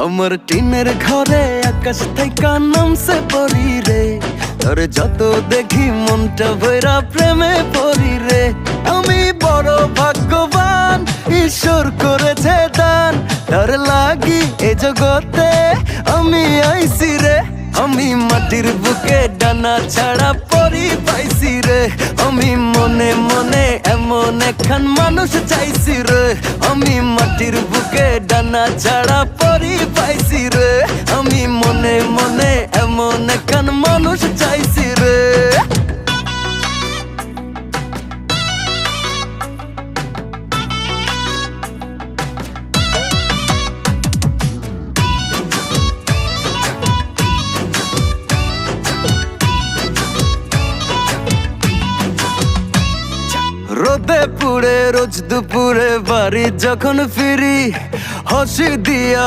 আমার টিনের ঘরে আকাশ থেকে নামছে পরি রে, তোর যত দেখি মনটা ভৈরা প্রেমে পড়ি রে। আমি বড় ভাগ্যবান, ঈশ্বর করেছে দান, তার লাগি এ জগতে আমি আইছি রে। আমি মাটির বুকে ডানা ছাড়া পরি পাইছি রে, আমি মনে মনে এমন একখান মানুষ চাইছি রে। আমি মাটির বুকে ডানা ছাড়া পরি পাইছি রে, আমি মনে মনে এমন একখান মানুষ চাইছি রে। রোদে পুড়ে রোজ দুপুরে বাড়ি যখন ফিরি, হাসি দিয়া